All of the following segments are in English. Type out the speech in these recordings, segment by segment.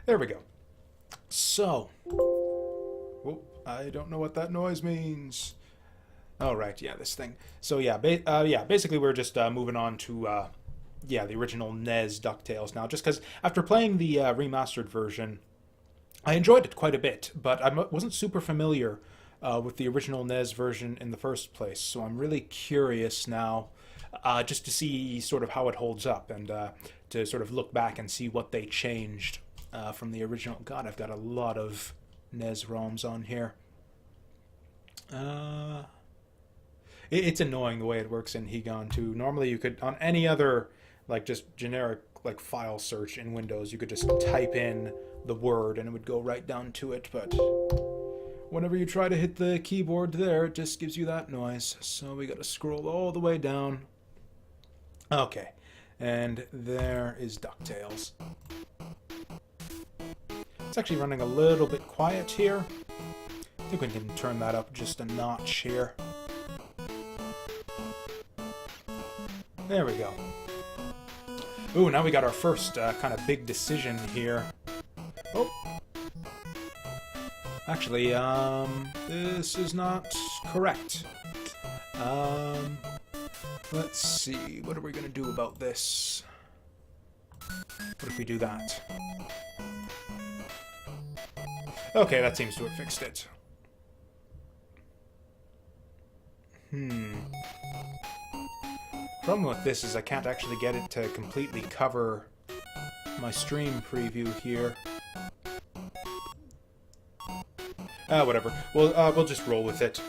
There we go. So, whoop, I don't know what that noise means. Oh, right, yeah, this thing. So, yeah, basically we're just moving on to, yeah, the original NES DuckTales now, just because after playing the remastered version, I enjoyed it quite a bit, but I wasn't super familiar with the original NES version in the first place, so I'm really curious now just to see sort of how it holds up and to sort of look back and see what they changed from the original. God, I've got a lot of NES ROMs on here. It's annoying the way it works in Higan too. Normally you could, on any other, like just generic like file search in Windows, you could just type in the word and it would go right down to it, but whenever you try to hit the keyboard there, it just gives you that noise. So we gotta scroll all the way down. Okay, and there is DuckTales. It's actually running a little bit quiet here. I think we can turn that up just a notch here. There we go. Ooh, now we got our first kind of big decision here. Oh. Actually, this is not correct. Let's see. What are we going to do about this? What if we do that? Okay, that seems to have fixed it. Problem with this is I can't actually get it to completely cover my stream preview here. Whatever. We'll just roll with it.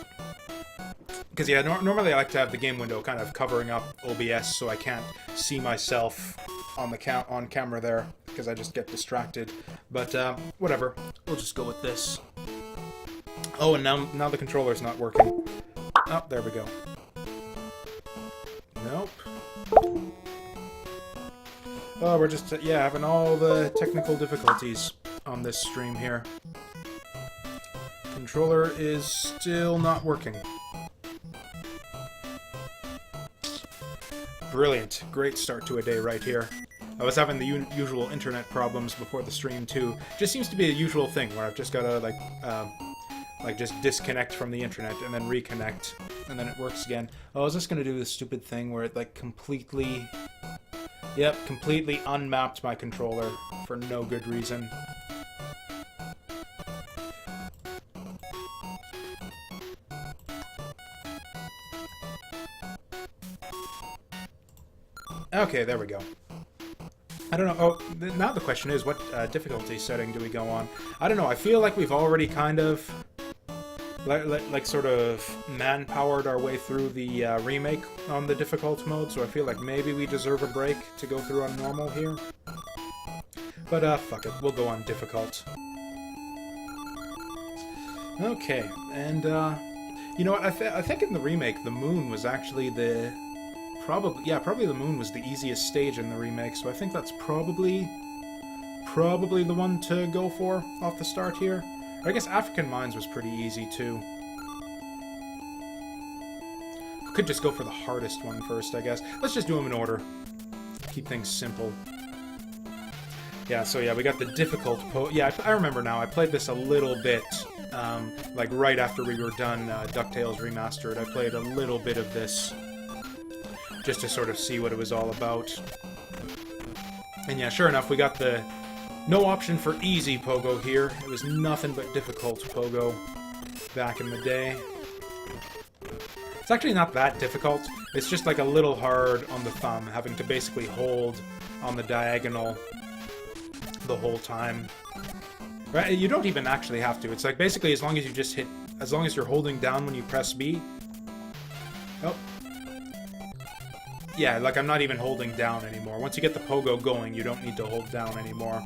Because yeah, normally I like to have the game window kind of covering up OBS so I can't see myself on the on camera there because I just get distracted. But whatever. We'll just go with this. Oh, and now the controller's not working. Oh, there we go. Nope. Oh, we're just, yeah, having all the technical difficulties on this stream here. Controller is still not working. Brilliant. Great start to a day right here. I was having the usual internet problems before the stream, too. Just seems to be a usual thing where I've just got to, like just disconnect from the internet and then reconnect, and then it works again. Oh, I was just going to do this stupid thing where it, like, completely unmapped my controller for no good reason. Okay, there we go. I don't know. Oh, now the question is, what difficulty setting do we go on? I don't know. I feel like we've already kind of like sort of man-powered our way through the remake on the difficult mode, so I feel like maybe we deserve a break to go through on normal here. But fuck it, we'll go on difficult. Okay, and you know what? I think in the remake the moon was actually the probably the moon was the easiest stage in the remake, so I think that's probably the one to go for off the start here. I guess African Mines was pretty easy, too. Could just go for the hardest one first, I guess. Let's just do them in order. Keep things simple. Yeah, so yeah, we got the difficult yeah, I remember now. I played this a little bit, like right after we were done DuckTales Remastered. I played a little bit of this just to sort of see what it was all about. And yeah, sure enough, we got the no option for easy pogo here. It was nothing but difficult pogo back in the day. It's actually not that difficult. It's just like a little hard on the thumb, having to basically hold on the diagonal the whole time. Right? You don't even actually have to. It's like basically as long as you just hit, as long as you're holding down when you press B. Oh. Yeah, like I'm not even holding down anymore. Once you get the pogo going, you don't need to hold down anymore.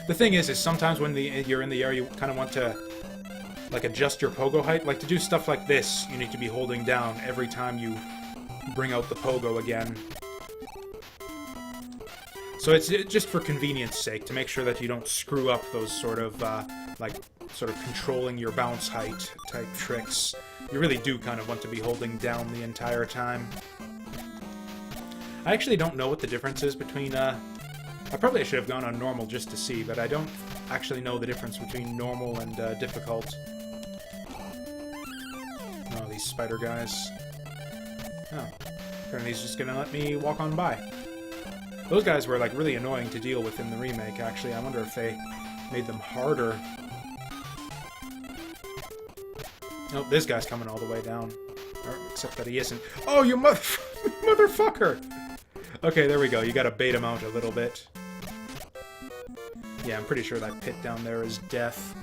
The thing is sometimes when you're in the air, you kind of want to like adjust your pogo height. Like to do stuff like this, you need to be holding down every time you bring out the pogo again. So it's just for convenience sake, to make sure that you don't screw up those sort of like sort of controlling your bounce height type tricks. You really do kind of want to be holding down the entire time. I actually don't know what the difference is between I probably should have gone on normal just to see, but I don't actually know the difference between normal and difficult. Oh, these spider guys. Oh. Apparently he's just gonna let me walk on by. Those guys were, like, really annoying to deal with in the remake, actually. I wonder if they made them harder. Oh, this guy's coming all the way down. Except that he isn't. Oh, you motherfucker! Okay, there we go. You gotta bait him out a little bit. Yeah, I'm pretty sure that pit down there is death.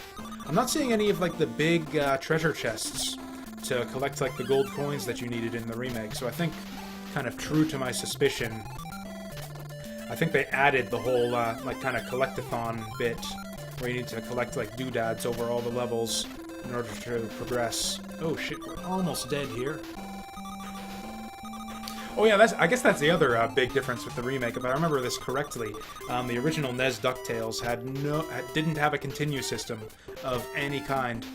I'm not seeing any of, like, the big treasure chests to collect, like, the gold coins that you needed in the remake. So I think, kind of true to my suspicion, I think they added the whole, like, kind of collectathon bit where you need to collect, like, doodads over all the levels in order to progress. Oh, shit, we're almost dead here. Oh yeah, I guess that's the other big difference with the remake. If I remember this correctly, the original NES DuckTales didn't have a continue system of any kind.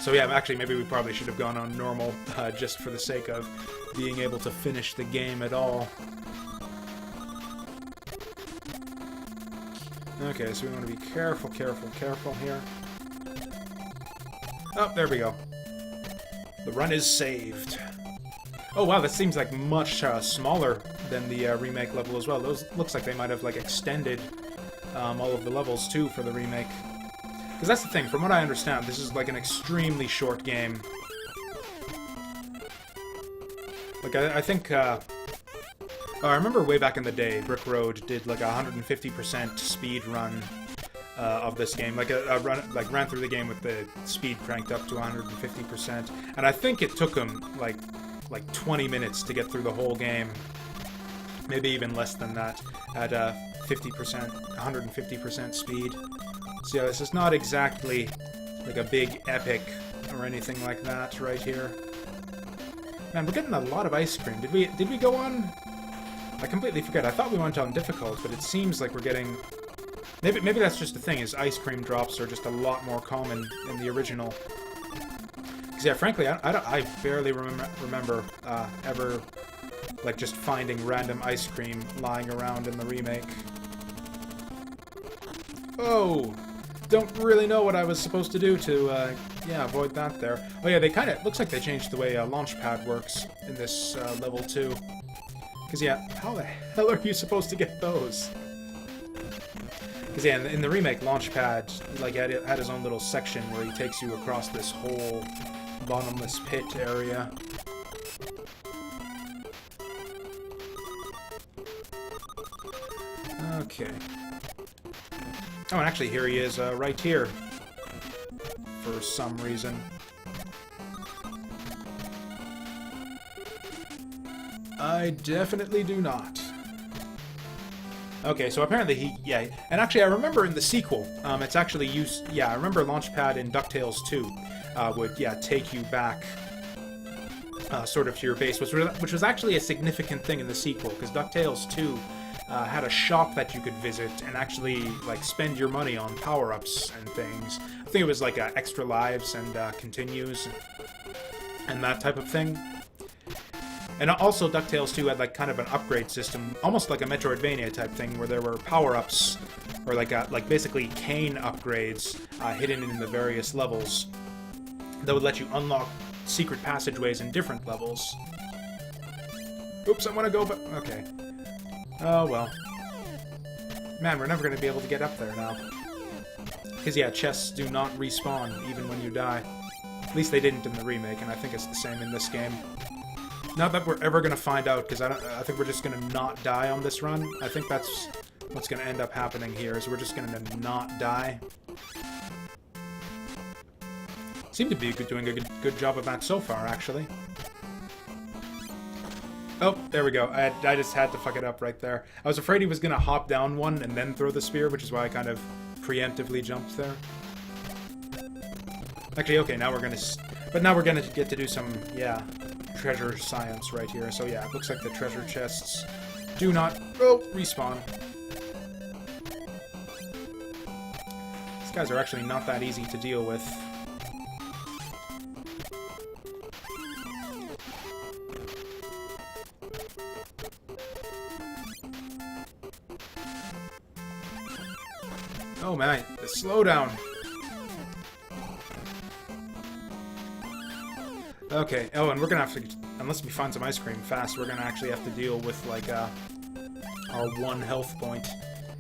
So yeah, actually, maybe we probably should have gone on normal, just for the sake of being able to finish the game at all. Okay, so we want to be careful here. Oh, there we go. The run is saved. Oh wow, that seems like much smaller than the remake level as well. Those looks like they might have like extended all of the levels too for the remake. Because that's the thing, from what I understand, this is like an extremely short game. Like I think, I remember way back in the day, Brick Road did like a 150% speed run of this game, like ran through the game with the speed cranked up to 150%, and I think it took him like 20 minutes to get through the whole game, maybe even less than that, at 50%, 150% speed. So yeah, this is not exactly like a big epic or anything like that right here. Man, we're getting a lot of ice cream. Did we go on? I completely forget. I thought we went on difficult, but it seems like we're getting. Maybe that's just the thing, is ice cream drops are just a lot more common in the original. Because yeah, frankly, I barely remember ever like just finding random ice cream lying around in the remake. Oh, don't really know what I was supposed to do to yeah, avoid that there. Oh yeah, they kind of looks like they changed the way Launchpad works in this level too. Because yeah, how the hell are you supposed to get those? Because yeah, in the remake, Launchpad like had his own little section where he takes you across this whole bottomless pit area. Okay. Oh, and actually, here he is, right here. For some reason. I definitely do not. Okay, so apparently yeah, and actually I remember in the sequel, it's actually used, yeah, I remember Launchpad in DuckTales 2 would, yeah, take you back sort of to your base, which was actually a significant thing in the sequel, because DuckTales 2 had a shop that you could visit and actually, like, spend your money on power-ups and things. I think it was, like, extra lives and continues and that type of thing. And also, DuckTales 2 had, like, kind of an upgrade system, almost like a Metroidvania type thing, where there were power-ups, or, like basically cane upgrades hidden in the various levels that would let you unlock secret passageways in different levels. Oops, I want to go, but... okay. Oh, well. Man, we're never going to be able to get up there now. Because, yeah, chests do not respawn, even when you die. At least they didn't in the remake, and I think it's the same in this game. Not that we're ever going to find out, because I think we're just going to not die on this run. I think that's what's going to end up happening here, is we're just going to not die. Seem to be doing a good job of that so far, actually. Oh, there we go. I just had to fuck it up right there. I was afraid he was going to hop down one and then throw the spear, which is why I kind of preemptively jumped there. Actually, okay, now we're going to... But now we're going to get to do some, yeah, treasure science right here. So yeah, it looks like the treasure chests do not... oh, respawn. These guys are actually not that easy to deal with. Oh man, the slowdown. Okay, oh, and we're gonna have to, unless we find some ice cream fast, we're gonna actually have to deal with, like, our 1 health point,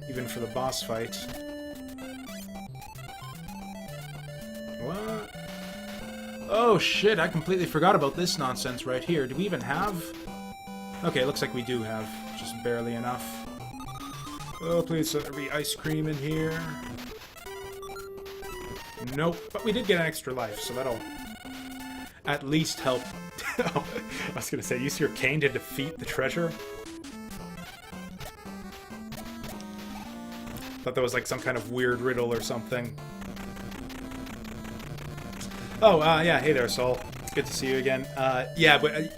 even for the boss fight. What? Oh shit, I completely forgot about this nonsense right here. Do we even have... Okay, it looks like we do have, just barely enough. Oh, please let there be ice cream in here. Nope, but we did get an extra life, so that'll at least help. I was gonna say, use your cane to defeat the treasure. Thought that was like some kind of weird riddle or something. Oh, yeah, hey there, Saul. It's good to see you again. Yeah, but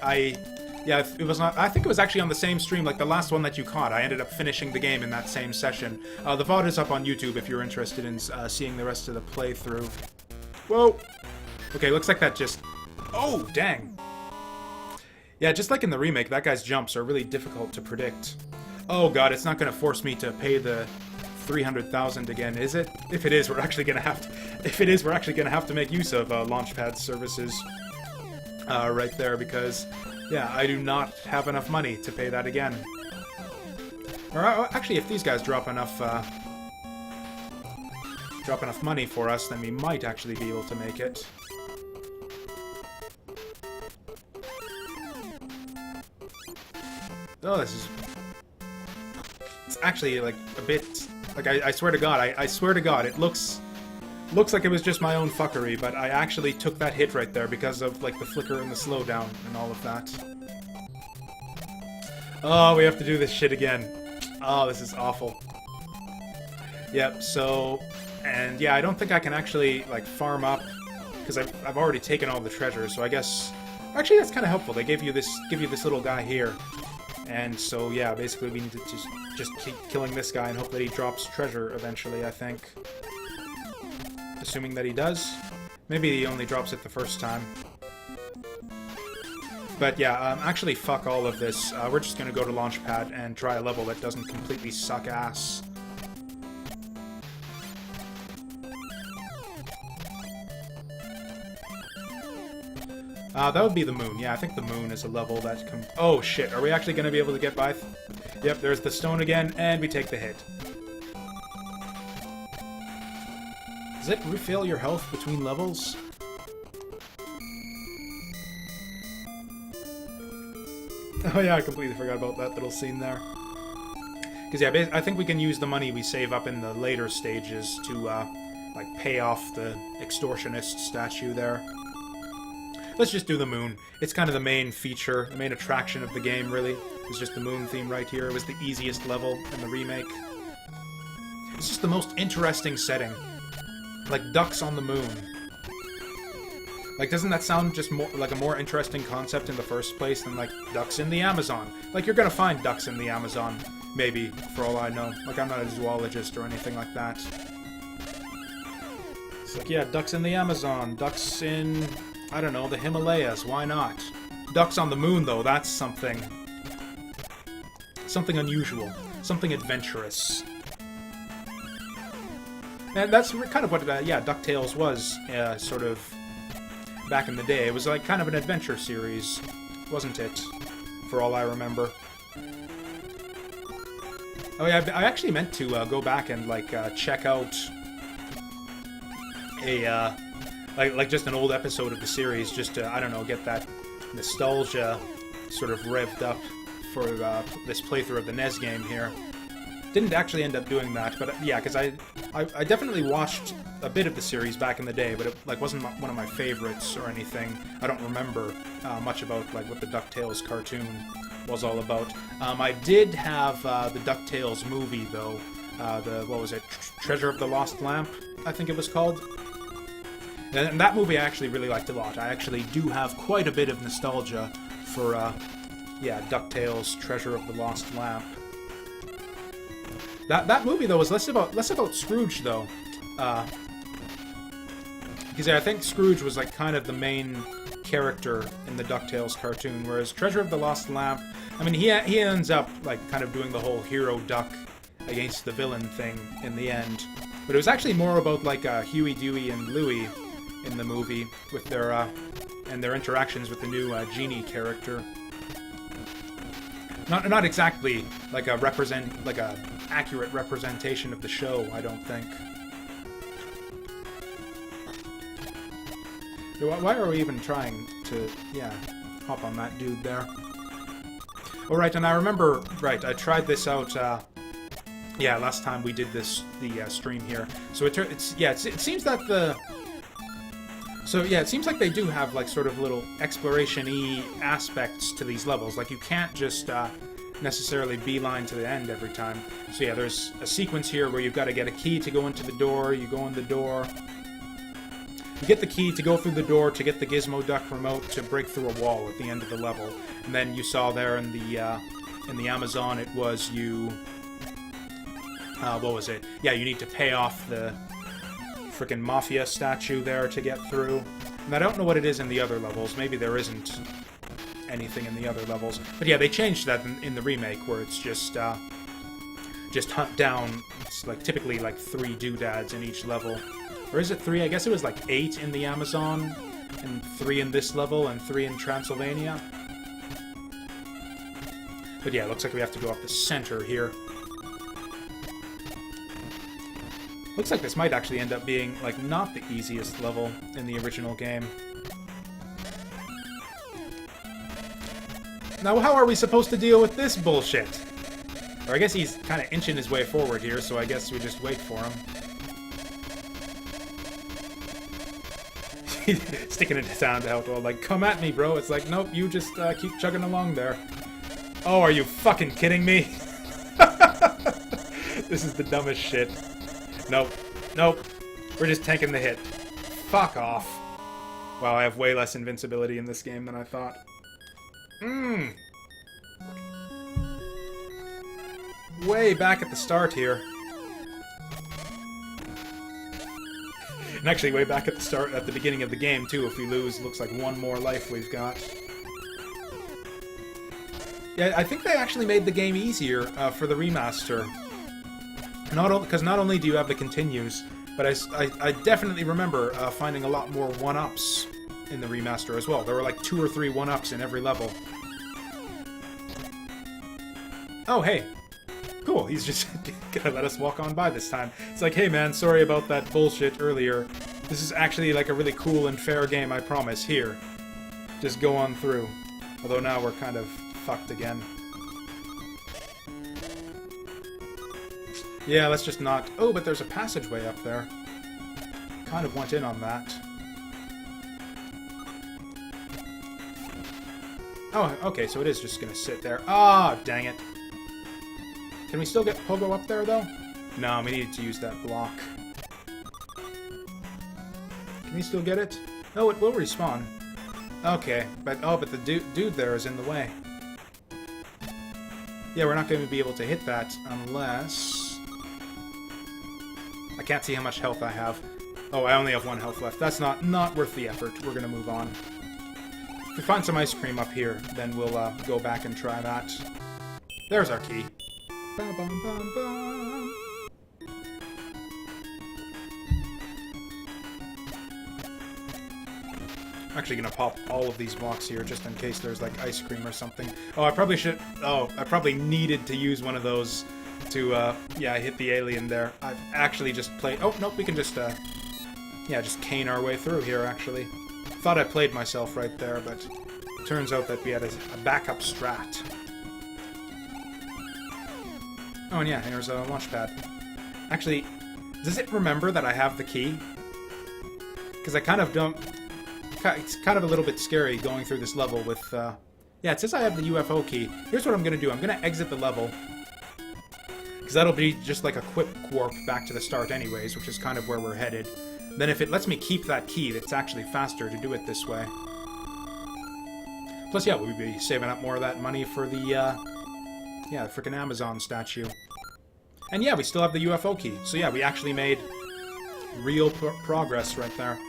yeah, it was not... I think it was actually on the same stream, like the last one that you caught. I ended up finishing the game in that same session. The VOD is up on YouTube if you're interested in seeing the rest of the playthrough. Whoa! Okay, looks like that just... Oh, dang! Yeah, just like in the remake, that guy's jumps are really difficult to predict. Oh god, it's not going to force me to pay the 300,000 again, is it? If it is, we're actually going to have to... If it is, we're actually going to have to make use of Launchpad services right there, because, yeah, I do not have enough money to pay that again. Or actually, if these guys drop enough money for us, then we might actually be able to make it. Oh, this is... It's actually, like, a bit... Like, I swear to God, I swear to God, it looks like it was just my own fuckery, but I actually took that hit right there because of, like, the flicker and the slowdown and all of that. Oh, we have to do this shit again. Oh, this is awful. Yep, so... And, yeah, I don't think I can actually, like, farm up, because I've already taken all the treasures, so I guess... Actually, that's kind of helpful. They give you this little guy here. And so, yeah, basically we need to just keep killing this guy and hope that he drops treasure eventually, I think. Assuming that he does. Maybe he only drops it the first time. But yeah, actually fuck all of this. We're just gonna go to Launchpad and try a level that doesn't completely suck ass. That would be the moon. Yeah, I think the moon is a level that oh, shit. Are we actually going to be able to get by? Yep, there's the stone again, and we take the hit. Does it refill your health between levels? Oh yeah, I completely forgot about that little scene there. Because yeah, I think we can use the money we save up in the later stages to, like, pay off the extortionist statue there. Let's just do the moon. It's kind of the main feature, the main attraction of the game, really. It's just the moon theme right here. It was the easiest level in the remake. It's just the most interesting setting. Like, ducks on the moon. Like, doesn't that sound just more like a more interesting concept in the first place than, like, ducks in the Amazon? Like, you're gonna find ducks in the Amazon, maybe, for all I know. Like, I'm not a zoologist or anything like that. It's like, yeah, ducks in the Amazon, ducks in... I don't know, the Himalayas, why not? Ducks on the moon, though, that's something... Something unusual. Something adventurous. And that's kind of what, yeah, DuckTales was, sort of, back in the day. It was, like, kind of an adventure series, wasn't it? For all I remember. Oh, yeah, I actually meant to go back and, like, check out a, like just an old episode of the series, just to, I don't know, get that nostalgia sort of revved up for this playthrough of the NES game here. Didn't actually end up doing that, but yeah, because I definitely watched a bit of the series back in the day, but it, like, wasn't one of my favorites or anything. I don't remember much about, like, what the DuckTales cartoon was all about. I did have the DuckTales movie, though. What was it? Treasure of the Lost Lamp, I think it was called. And that movie I actually really liked a lot. I actually do have quite a bit of nostalgia for, yeah, DuckTales, Treasure of the Lost Lamp. That movie, though, was less about Scrooge, though. Because yeah, I think Scrooge was, like, kind of the main character in the DuckTales cartoon, whereas Treasure of the Lost Lamp, I mean, he ends up, like, kind of doing the whole hero duck against the villain thing in the end. But it was actually more about, like, Huey, Dewey, and Louie in the movie with their, and their interactions with the new, Genie character. Not exactly like a accurate representation of the show, I don't think. Why are we even trying to, yeah, hop on that dude there? Oh, right, and I remember, right, I tried this out, yeah, last time we did the stream here. So it seems that it seems like they do have, like, sort of little exploration-y aspects to these levels. Like, you can't just, necessarily beeline to the end every time. So yeah, there's a sequence here where you've got to get a key to go into the door, you go in the door. You get the key to go through the door to get the Gizmo Duck remote to break through a wall at the end of the level. And then you saw there in the Amazon, it was you... what was it? Yeah, you need to pay off the frickin' Mafia statue there to get through. And I don't know what it is in the other levels. Maybe there isn't anything in the other levels. But yeah, they changed that in the remake, where it's just hunt down, it's like typically like 3 doodads in each level. Or is it 3? I guess it was like 8 in the Amazon, and 3 in this level, and 3 in Transylvania. But yeah, it looks like we have to go up the center here. Looks like this might actually end up being, like, not the easiest level in the original game. Now, how are we supposed to deal with this bullshit? Or I guess he's kind of inching his way forward here, so I guess we just wait for him. Sticking it sound out, well, like, come at me, bro. It's like, nope, you just keep chugging along there. Oh, are you fucking kidding me? This is the dumbest shit. Nope. Nope. We're just tanking the hit. Fuck off. Wow, I have way less invincibility in this game than I thought. Way back at the start here. And actually way back at the start, at the beginning of the game, too. If we lose, looks like 1 more life we've got. Yeah, I think they actually made the game easier for the remaster. Because not only do you have the continues, but I definitely remember finding a lot more 1-ups in the remaster as well. There were like 2 or 3 1-ups in every level. Oh, hey. Cool, he's just gonna let us walk on by this time. It's like, hey man, sorry about that bullshit earlier. This is actually like a really cool and fair game, I promise. Here. Just go on through. Although now we're kind of fucked again. Yeah, let's just not... Oh, but there's a passageway up there. Kind of went in on that. Oh, okay, so it is just gonna sit there. Ah, dang it. Can we still get Pogo up there, though? No, we needed to use that block. Can we still get it? Oh, it will respawn. Okay, but... Oh, but the dude there is in the way. Yeah, we're not going to be able to hit that unless... I can't see how much health I have. Oh, I only have 1 health left. That's not worth the effort. We're going to move on. If we find some ice cream up here, then we'll go back and try that. There's our key. Bum, bum, bum, bum. I'm actually going to pop all of these blocks here just in case there's like ice cream or something. Oh, I probably should... Oh, I probably needed to use one of those to, yeah, hit the alien there. I've actually just played... Oh, nope, we can just, yeah, just cane our way through here, actually. Thought I played myself right there, but turns out that we had a backup strat. Oh, and yeah, here's a launch pad. Actually, does it remember that I have the key? Because I kind of don't... It's kind of a little bit scary going through this level with, Yeah, it says I have the UFO key. Here's what I'm going to do. I'm going to exit the level. Because that'll be just like a quick warp back to the start anyways, which is kind of where we're headed. Then if it lets me keep that key, it's actually faster to do it this way. Plus, yeah, we'll be saving up more of that money for the, yeah, the frickin' Amazon statue. And yeah, we still have the UFO key. So yeah, we actually made real progress right there.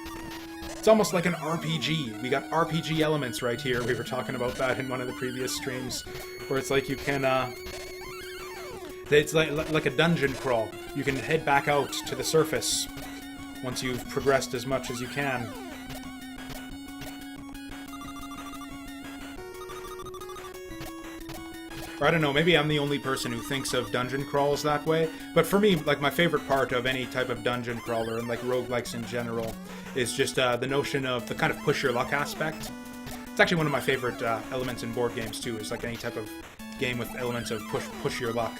It's almost like an RPG. We got RPG elements right here. We were talking about that in one of the previous streams, where it's like you can, it's like a dungeon crawl. you can head back out to the surface once you've progressed as much as you can. Or I don't know, maybe I'm the only person who thinks of dungeon crawls that way, but for me, like, my favorite part of any type of dungeon crawler, and like roguelikes in general, is just the notion of the kind of push your luck aspect. It's actually one of my favorite elements in board games too, is like any type of game with elements of push your luck.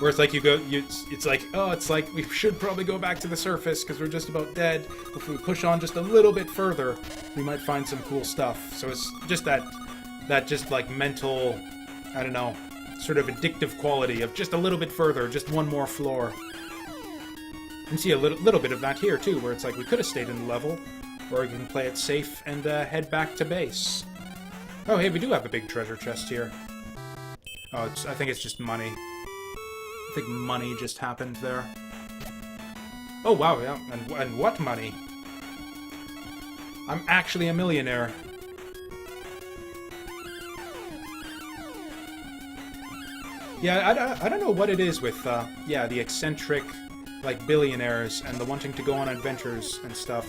Where it's like it's like, oh, it's like we should probably go back to the surface because we're just about dead. If we push on just a little bit further, we might find some cool stuff. So it's just that just like mental, I don't know, sort of addictive quality of just a little bit further, just one more floor. And see a little bit of that here too, where it's like we could have stayed in the level, or we can play it safe and head back to base. Oh, hey, we do have a big treasure chest here. Oh, I think it's just money. I think money just happened there. Oh, wow, yeah, and what money? I'm actually a millionaire. Yeah, I don't know what it is with, yeah, the eccentric, like, billionaires and the wanting to go on adventures and stuff.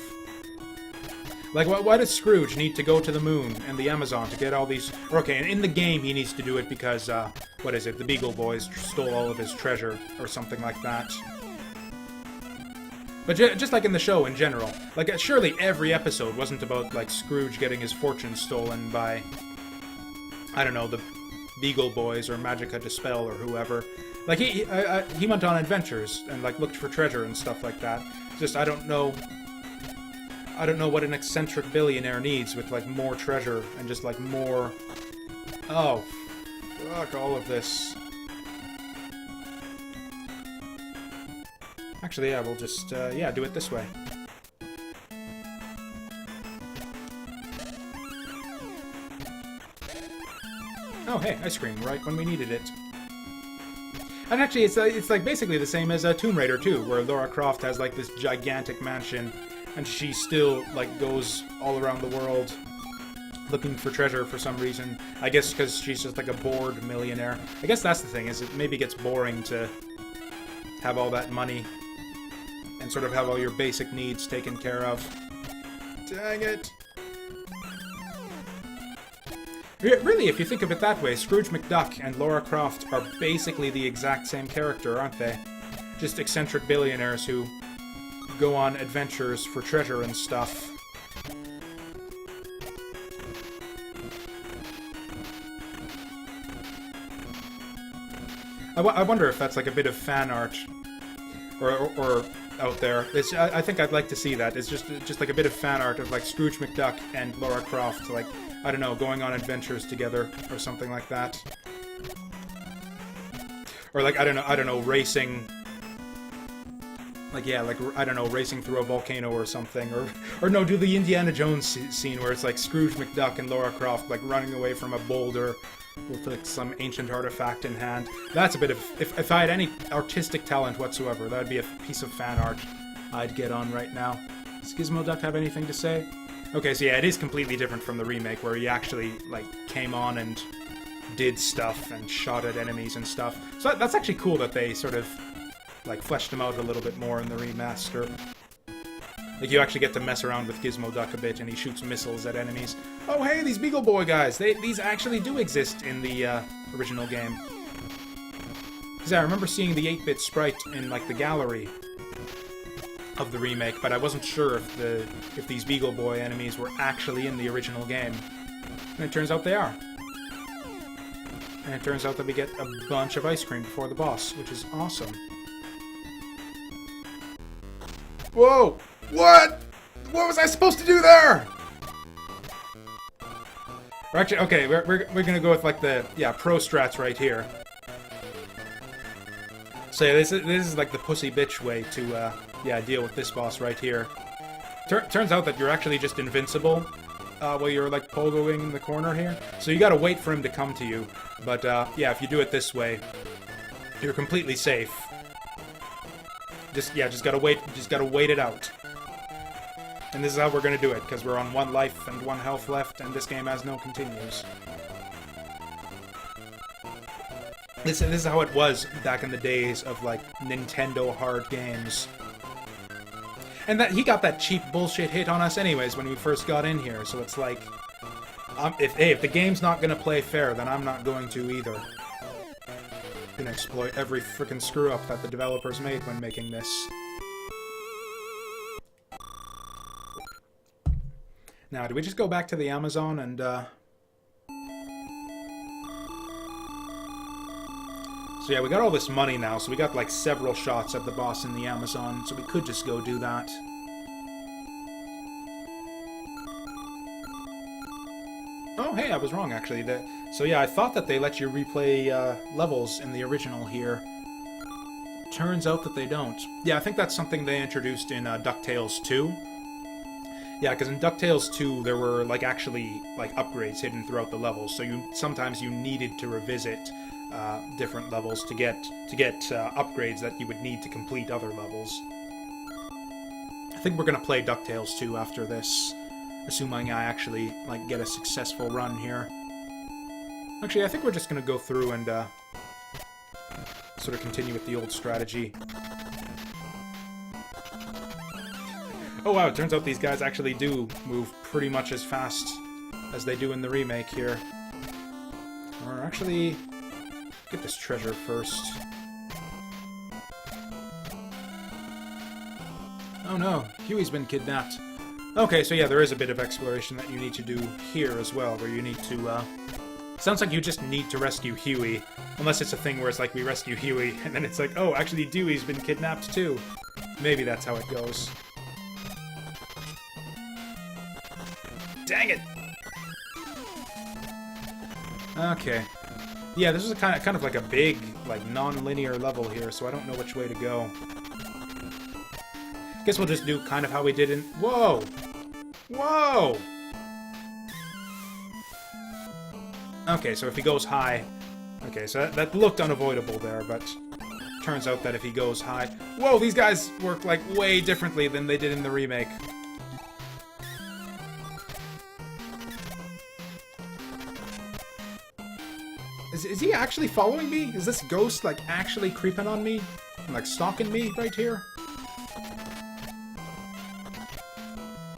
Like, why does Scrooge need to go to the moon and the Amazon to get all these... Okay, and in the game he needs to do it because, what is it? The Beagle Boys stole all of his treasure, or something like that. But just like in the show in general, like, surely every episode wasn't about, like, Scrooge getting his fortune stolen by, I don't know, the Beagle Boys or Magica Dispel or whoever. Like, he went on adventures and, like, looked for treasure and stuff like that. It's just, I don't know what an eccentric billionaire needs with, like, more treasure and just, like, more... Oh, fuck all of this. Actually, yeah, we'll just, yeah, do it this way. Oh, hey, ice cream, right when we needed it. And actually, it's like basically the same as Tomb Raider 2, where Lara Croft has, like, this gigantic mansion, and she still, like, goes all around the world looking for treasure for some reason. I guess because she's just, like, a bored millionaire. I guess that's the thing, is it maybe gets boring to have all that money and sort of have all your basic needs taken care of. Dang it! Really, if you think of it that way, Scrooge McDuck and Lara Croft are basically the exact same character, aren't they? Just eccentric billionaires who go on adventures for treasure and stuff. I wonder if that's like a bit of fan art, or out there. I think I'd like to see that. It's just like a bit of fan art of like Scrooge McDuck and Lara Croft, like, I don't know, going on adventures together or something like that. Or like I don't know, racing. Like, yeah, like, I don't know, racing through a volcano or something. Or no, do the Indiana Jones scene where it's like Scrooge McDuck and Lara Croft, like, running away from a boulder with, like, some ancient artifact in hand. That's a bit of... If I had any artistic talent whatsoever, that would be a piece of fan art I'd get on right now. Does Gizmo Duck have anything to say? Okay, so yeah, it is completely different from the remake, where he actually, like, came on and did stuff and shot at enemies and stuff. So that's actually cool that they sort of... like, fleshed him out a little bit more in the remaster. Like, you actually get to mess around with Gizmo Duck a bit, and he shoots missiles at enemies. Oh, hey, these Beagle Boy guys! These actually do exist in the original game. Because I remember seeing the 8-bit sprite in, like, the gallery of the remake, but I wasn't sure if these Beagle Boy enemies were actually in the original game. And it turns out they are. And it turns out that we get a bunch of ice cream before the boss, which is awesome. Whoa! What? What was I supposed to do there? We're actually, okay, we're gonna go with, like, the, yeah, pro strats right here. So yeah, this is like the pussy bitch way to, yeah, deal with this boss right here. Turns out that you're actually just invincible while you're, like, pogoing in the corner here. So you gotta wait for him to come to you. But, yeah, if you do it this way, you're completely safe. Just gotta wait it out. And this is how we're gonna do it, because we're on 1 life and 1 health left, and this game has no continues. This is how it was back in the days of, like, Nintendo hard games. And that he got that cheap bullshit hit on us anyways when we first got in here, so it's like... if the game's not gonna play fair, then I'm not going to either. Gonna exploit every frickin' screw-up that the developers made when making this. Now, do we just go back to the Amazon and, So yeah, we got all this money now, so we got, like, several shots at the boss in the Amazon, so we could just go do that. Oh, hey, I was wrong, actually. So yeah, I thought that they let you replay levels in the original here. Turns out that they don't. Yeah, I think that's something they introduced in DuckTales 2. Yeah, because in DuckTales 2, there were, like, actually, like, upgrades hidden throughout the levels, so sometimes you needed to revisit different levels to get upgrades that you would need to complete other levels. I think we're gonna play DuckTales 2 after this, assuming I actually, like, get a successful run here. Actually, I think we're just gonna go through and sort of continue with the old strategy. Oh wow, it turns out these guys actually do move pretty much as fast as they do in the remake here. Or actually, get this treasure first. Oh no, Huey's been kidnapped. Okay, so yeah, there is a bit of exploration that you need to do here as well, where you need to, sounds like you just need to rescue Huey. Unless it's a thing where it's like, we rescue Huey, and then it's like, oh, actually Dewey's been kidnapped too. Maybe that's how it goes. Dang it! Okay. Yeah, this is a kind of like a big, like, non-linear level here, so I don't know which way to go. Guess we'll just do kind of how we did in... Whoa! Whoa! Okay, so if he goes high... Okay, so that looked unavoidable there, but... Turns out that if he goes high... Whoa, these guys work, like, way differently than they did in the remake. Is he actually following me? Is this ghost, like, actually creeping on me? And, like, stalking me right here?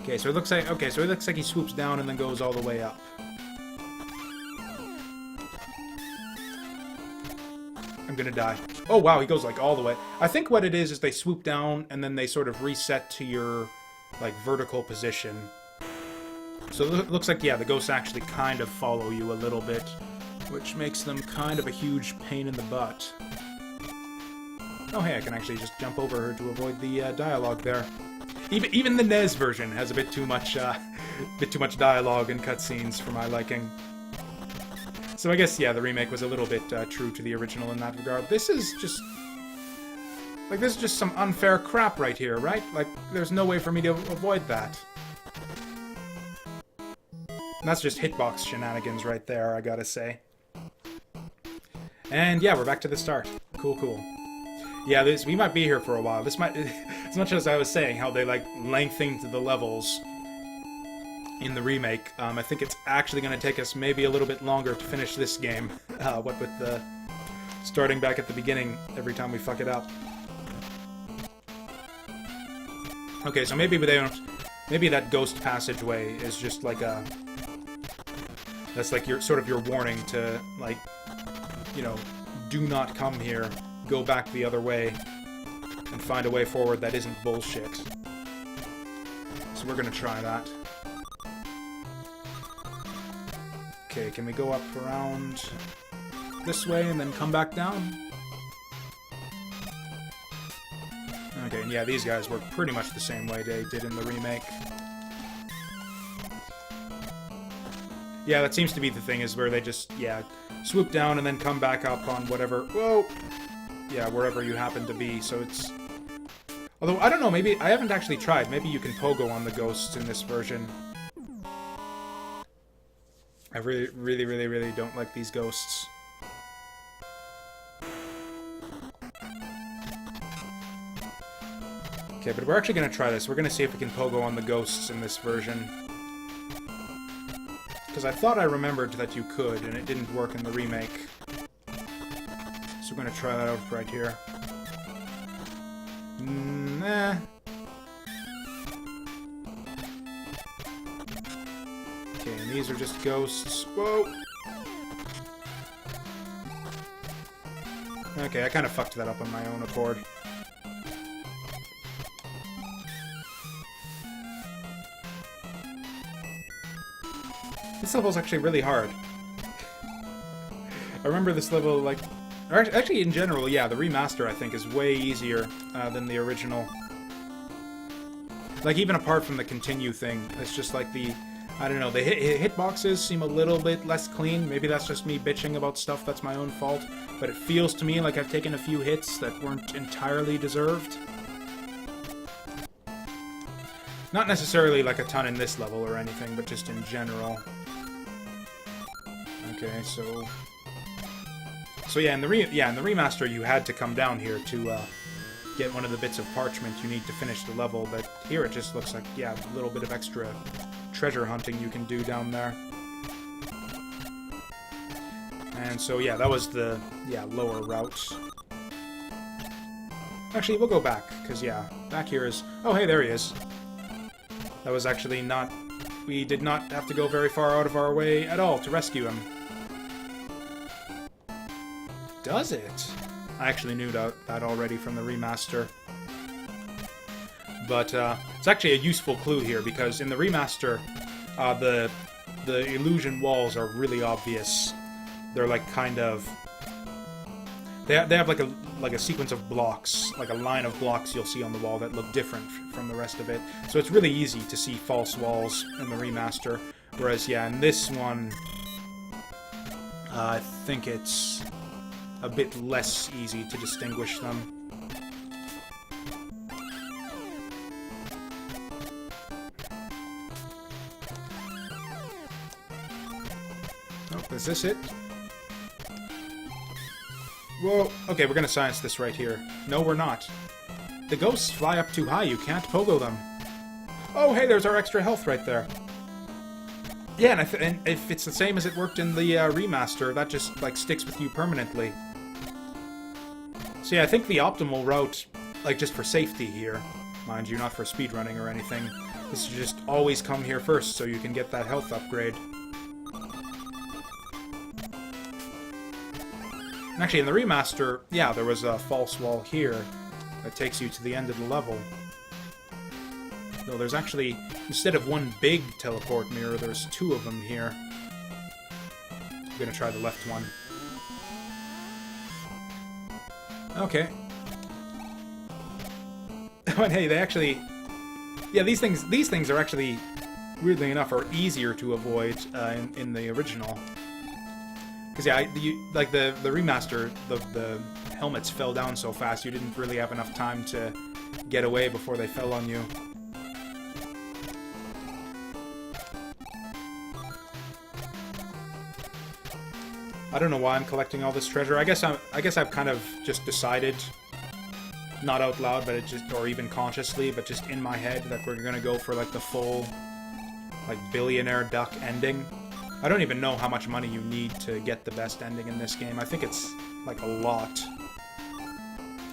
Okay, so it looks like... Okay, so it looks like he swoops down and then goes all the way up. I'm gonna die. Oh, wow, he goes, like, all the way. I think what it is they swoop down and then they sort of reset to your, like, vertical position. So it looks like, yeah, the ghosts actually kind of follow you a little bit, which makes them kind of a huge pain in the butt. Oh, hey, I can actually just jump over her to avoid the dialogue there. Even the NES version has a bit too much dialogue and cutscenes for my liking. So I guess, yeah, the remake was a little bit true to the original in that regard. This is just... Like, this is just some unfair crap right here, right? Like, there's no way for me to avoid that. And that's just hitbox shenanigans right there, I gotta say. And yeah, we're back to the start. Cool, cool. Yeah, we might be here for a while. This might, as much as I was saying how they, like, lengthened the levels in the remake, I think it's actually going to take us maybe a little bit longer to finish this game. What with the starting back at the beginning every time we fuck it up. Okay, so maybe they don't... Maybe that ghost passageway is just like a... That's like your sort of your warning to, like, you know, do not come here. Go back the other way and find a way forward that isn't bullshit. So we're gonna try that. Okay, can we go up around this way and then come back down? Okay, and yeah, these guys work pretty much the same way they did in the remake. Yeah, that seems to be the thing, is where they just, yeah, swoop down and then come back up on whatever... Whoa! Yeah, wherever you happen to be, so it's... Although, I don't know, maybe... I haven't actually tried. Maybe you can pogo on the ghosts in this version. I really don't like these ghosts. Okay, but we're actually going to try this. We're going to see if we can pogo on the ghosts in this version. Because I thought I remembered that you could, and it didn't work in the remake. I'm gonna try that out right here. Nah. Okay, and these are just ghosts. Whoa! Okay, I kind of fucked that up on my own accord. This level's actually really hard. I remember this level, like... Or actually, in general, yeah, the remaster, I think, is way easier than the original. Like, even apart from the continue thing, it's just like the... I don't know, the hitboxes seem a little bit less clean. Maybe that's just me bitching about stuff that's my own fault. But it feels to me like I've taken a few hits that weren't entirely deserved. Not necessarily like a ton in this level or anything, but just in general. Okay, so yeah, in the remaster you had to come down here to get one of the bits of parchment you need to finish the level, but here it just looks like, yeah, a little bit of extra treasure hunting you can do down there. And so yeah, that was the lower route. Actually, we'll go back, because yeah, back here is... Oh, hey, there he is. That was actually not... We did not have to go very far out of our way at all to rescue him. Does it? I actually knew that already from the remaster. But it's actually a useful clue here, because in the remaster, the illusion walls are really obvious. They're like kind of... They have like a sequence of blocks, like a line of blocks you'll see on the wall that look different from the rest of it. So it's really easy to see false walls in the remaster. Whereas, yeah, in this one, I think it's a bit less easy to distinguish them. Oh, is this it? Whoa, okay, we're gonna science this right here. No, we're not. The ghosts fly up too high, you can't pogo them. Oh, hey, there's our extra health right there. Yeah, and if it's the same as it worked in the remaster, that just, like, sticks with you permanently. So yeah, I think the optimal route, like, just for safety here, mind you, not for speedrunning or anything, is to just always come here first so you can get that health upgrade. Actually, in the remaster, yeah, there was a false wall here that takes you to the end of the level. Though there's actually, instead of one big teleport mirror, there's two of them here. I'm gonna try the left one. Okay. And hey, they actually... Yeah, these things are actually, weirdly enough, are easier to avoid in the original. Because yeah, like the remaster, the helmets fell down so fast you didn't really have enough time to get away before they fell on you. I don't know why I'm collecting all this treasure. I guess I've kind of just decided, not out loud, but it just, or even consciously, but just in my head, that we're gonna go for like the full, like, billionaire duck ending. I don't even know how much money you need to get the best ending in this game. I think it's, like, a lot.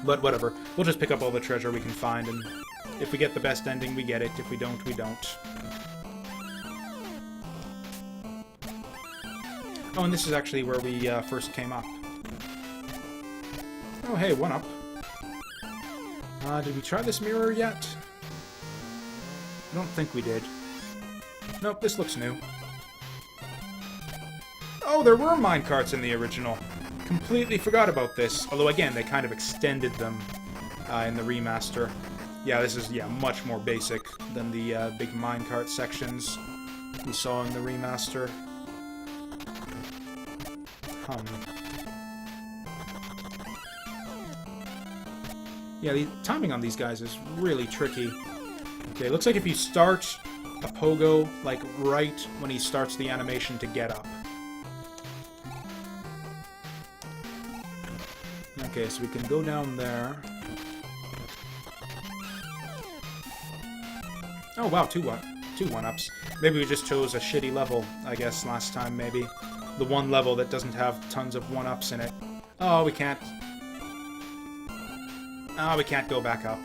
But whatever. We'll just pick up all the treasure we can find, and if we get the best ending, we get it. If we don't, we don't. Oh, and this is actually where we first came up. Oh, hey, one up. Did we try this mirror yet? I don't think we did. Nope, this looks new. Oh, there were minecarts in the original. Completely forgot about this. Although, again, they kind of extended them in the remaster. Yeah, this is, yeah, much more basic than the big minecart sections we saw in the remaster. Yeah, the timing on these guys is really tricky. Okay, looks like if you start a pogo, like, right when he starts the animation to get up. Okay, so we can go down there. Oh, wow, two one-ups. Maybe we just chose a shitty level, I guess, last time, maybe. The one level that doesn't have tons of one-ups in it. Oh, we can't Ah, we can't go back up.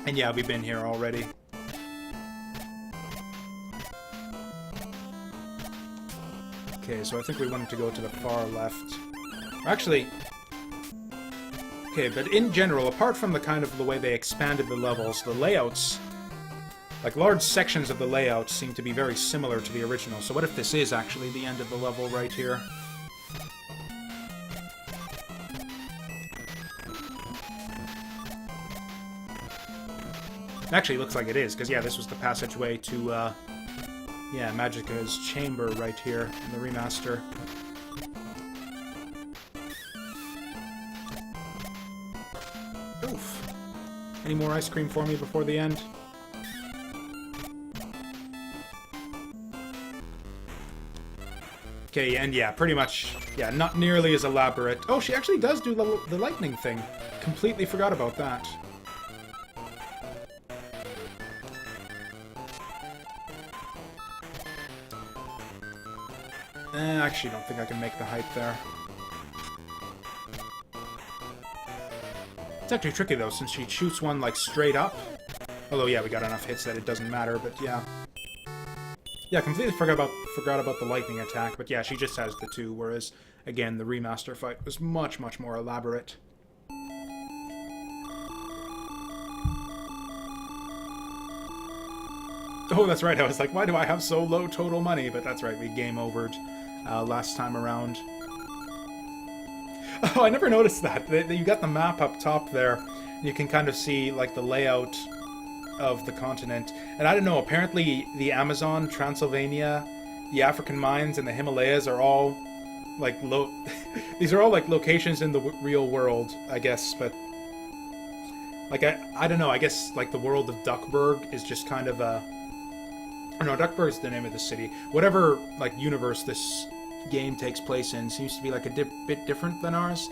And yeah, we've been here already. Okay, so I think we wanted to go to the far left. Actually... Okay, but in general, apart from the kind of the way they expanded the levels, the layouts... Like, large sections of the layout seem to be very similar to the original. So what if this is actually the end of the level right here? Actually, it looks like it is, because, yeah, this was the passageway to, yeah, Magica's chamber right here in the remaster. Oof. Any more ice cream for me before the end? Okay, and yeah, pretty much, yeah, not nearly as elaborate. Oh, she actually does do the lightning thing. Completely forgot about that. I actually don't think I can make the height there. It's actually tricky, though, since she shoots one, like, straight up. Although, yeah, we got enough hits that it doesn't matter, but yeah. Yeah, completely forgot about the lightning attack, but yeah, she just has the two, whereas, again, the remaster fight was much, much more elaborate. Oh, that's right, I was like, why do I have so low total money? But that's right, we game overed last time around. Oh, I never noticed that. You got the map up top there. You can kind of see, like, the layout of the continent. And I don't know, apparently the Amazon, Transylvania, the African mines, and the Himalayas are all, like, these are all, like, locations in the real world, I guess, but... Like, I don't know, I guess, like, the world of Duckburg is just kind of a... Oh, no, Duckburg's the name of the city. Whatever, like, universe this game takes place in seems to be, like, a bit different than ours.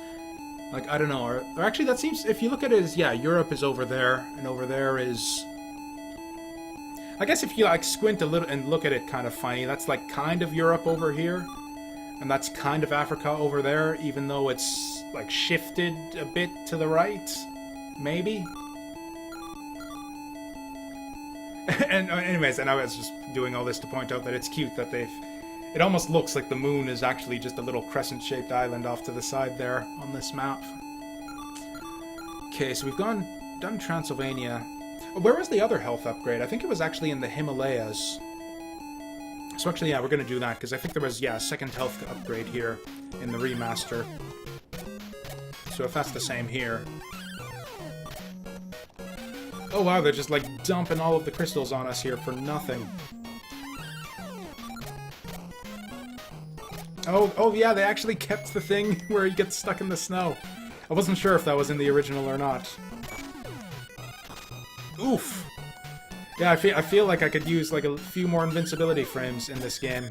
Like, I don't know, or actually that seems, if you look at it as, yeah, Europe is over there, and over there is... I guess if you, like, squint a little and look at it kind of funny, that's, like, kind of Europe over here, and that's kind of Africa over there, even though it's, like, shifted a bit to the right, maybe? And anyways, and I was just doing all this to point out that it's cute that they've... It almost looks like the moon is actually just a little crescent-shaped island off to the side there on this map. Okay, so we've done Transylvania. Where was the other health upgrade? I think it was actually in the Himalayas. So actually, yeah, we're going to do that, because I think there was, yeah, a second health upgrade here in the remaster. So if that's the same here... Oh wow, they're just, like, dumping all of the crystals on us here for nothing. Oh yeah, they actually kept the thing where he gets stuck in the snow. I wasn't sure if that was in the original or not. Oof. Yeah, I feel like I could use, like, a few more invincibility frames in this game.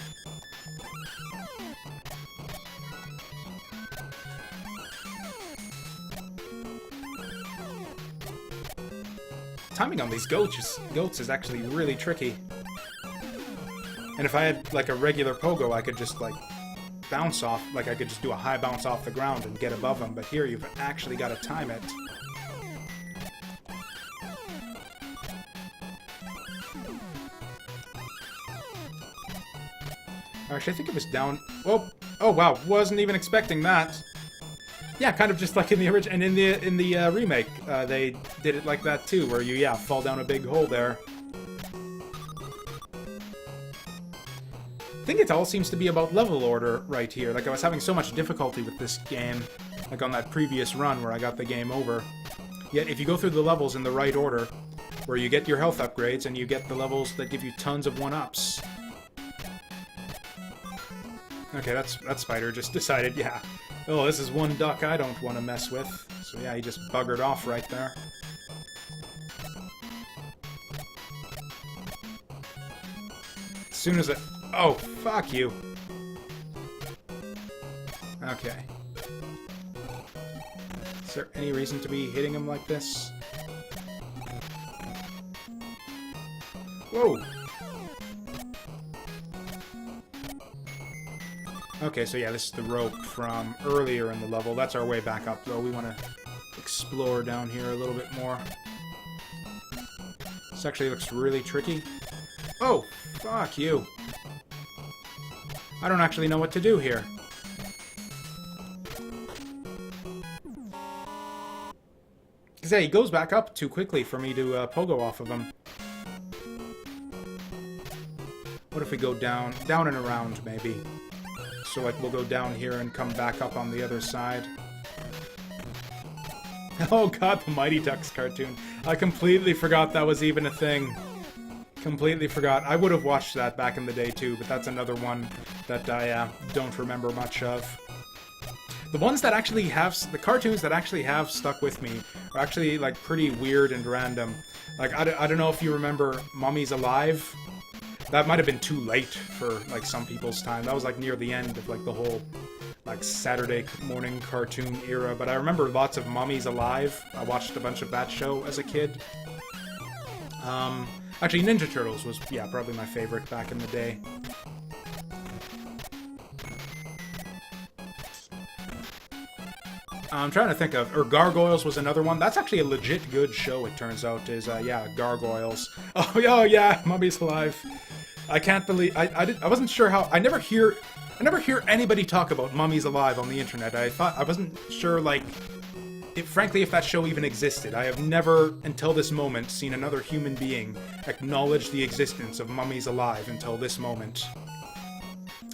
Timing on these goats is actually really tricky. And if I had, like, a regular pogo, I could just, like, bounce off, like I could just do a high bounce off the ground and get above them, but here you've actually got to time it. Actually, I think it was down... Oh wow, wasn't even expecting that. Yeah, kind of just like in the original, and in the remake, they did it like that too, where you, yeah, fall down a big hole there. I think it all seems to be about level order right here. Like, I was having so much difficulty with this game, like on that previous run where I got the game over. Yet, if you go through the levels in the right order, where you get your health upgrades and you get the levels that give you tons of 1-ups. Okay, that spider just decided, yeah, oh, this is one duck I don't want to mess with. So yeah, he just buggered off right there. As soon as it... Oh, fuck you. Okay. Is there any reason to be hitting him like this? Whoa! Okay, so yeah, this is the rope from earlier in the level. That's our way back up, though. We want to explore down here a little bit more. This actually looks really tricky. Oh, fuck you. I don't actually know what to do here. Because, yeah, he goes back up too quickly for me to pogo off of him. What if we go down and around, maybe? So, like, we'll go down here and come back up on the other side. Oh god, the Mighty Ducks cartoon. I completely forgot that was even a thing. Completely forgot. I would have watched that back in the day too, but that's another one that I don't remember much of. The ones that actually have... The cartoons that actually have stuck with me are actually, like, pretty weird and random. Like, I don't know if you remember Mummy's Alive. That might have been too late for, like, some people's time. That was, like, near the end of, like, the whole... like Saturday morning cartoon era, but I remember lots of Mummies Alive. I watched a bunch of that show as a kid. Actually, Ninja Turtles was, yeah, probably my favorite back in the day. I'm trying to think of, or Gargoyles was another one. That's actually a legit good show, it turns out, is, yeah, Gargoyles. Oh, yeah, Mummies Alive. I can't believe, I wasn't sure how, I never hear anybody talk about Mummies Alive on the internet. I wasn't sure, like, frankly, if that show even existed. I have never, until this moment, seen another human being acknowledge the existence of Mummies Alive until this moment.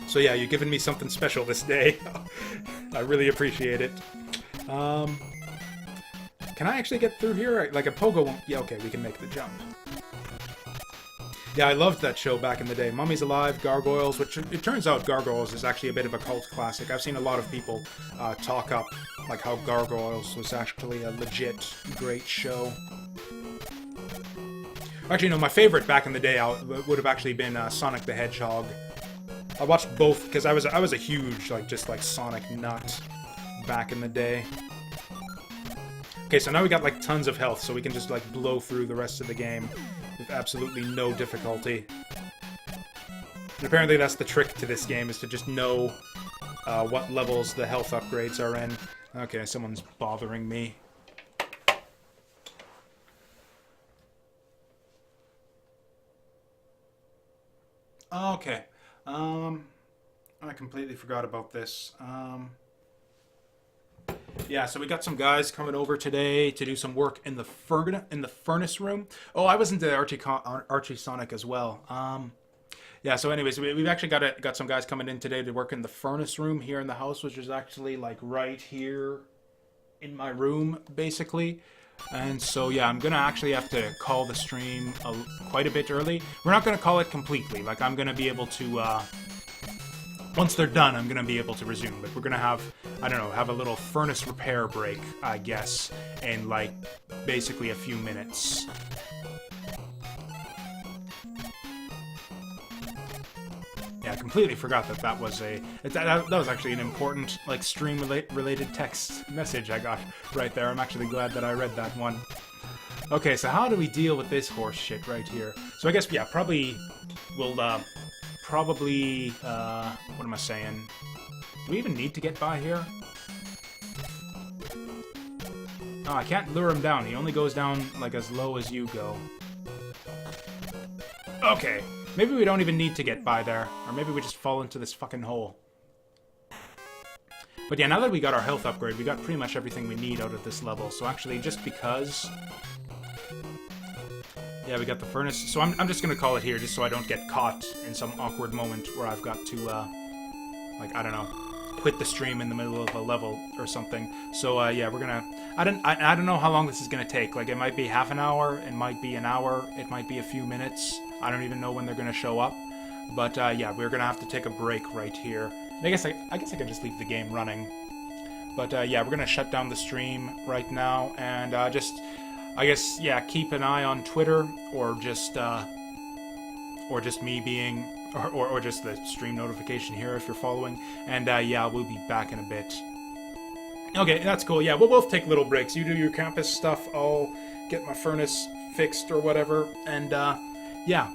So yeah, you've given me something special this day. I really appreciate it. Can I actually get through here? Like, a pogo won't... Yeah, okay, we can make the jump. Yeah, I loved that show back in the day. Mummies Alive, Gargoyles, which it turns out Gargoyles is actually a bit of a cult classic. I've seen a lot of people talk up, like, how Gargoyles was actually a legit great show. Actually, no, my favorite back in the day would have actually been Sonic the Hedgehog. I watched both because I was a huge, like, just, like, Sonic nut back in the day. Okay, so now we got, like, tons of health, so we can just, like, blow through the rest of the game with absolutely no difficulty. And apparently that's the trick to this game, is to just know what levels the health upgrades are in. Okay, someone's bothering me. Okay. I completely forgot about this. Yeah, so we got some guys coming over today to do some work in the furnace room. Oh, I was into the Archie Sonic as well. Yeah, so anyways, we've actually got some guys coming in today to work in the furnace room here in the house, which is actually, like, right here in my room, basically. And so, yeah, I'm going to actually have to call the stream quite a bit early. We're not going to call it completely. Like, I'm going to be able to... once they're done, I'm going to be able to resume. But we're going to have, I don't know, have a little furnace repair break, I guess, in, like, basically a few minutes. Yeah, I completely forgot that was that was actually an important, like, stream-related text message I got right there. I'm actually glad that I read that one. Okay, so how do we deal with this horse shit right here? So I guess, yeah, probably we'll, what am I saying? Do we even need to get by here? Oh, I can't lure him down. He only goes down, like, as low as you go. Okay. Maybe we don't even need to get by there. Or maybe we just fall into this fucking hole. But yeah, now that we got our health upgrade, we got pretty much everything we need out of this level. So actually, just because... Yeah, we got the furnace. So I'm just going to call it here, just so I don't get caught in some awkward moment where I've got to, like, I don't know, quit the stream in the middle of a level or something. So, yeah, we're going to... I don't know how long this is going to take. Like, it might be half an hour, it might be an hour, it might be a few minutes. I don't even know when they're going to show up. But, yeah, we're going to have to take a break right here. I guess I can just leave the game running. But, yeah, we're going to shut down the stream right now, and just... I guess, yeah, keep an eye on Twitter, or just me being, or just the stream notification here if you're following, and, yeah, we'll be back in a bit. Okay, that's cool, yeah, we'll both take little breaks. You do your campus stuff, I'll get my furnace fixed or whatever, and, yeah,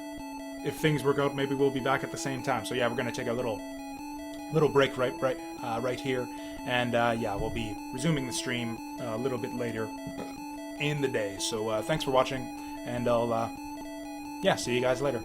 if things work out, maybe we'll be back at the same time. So, yeah, we're gonna take a little break right here, And yeah, we'll be resuming the stream a little bit later in the day. So thanks for watching, and I'll yeah, see you guys later.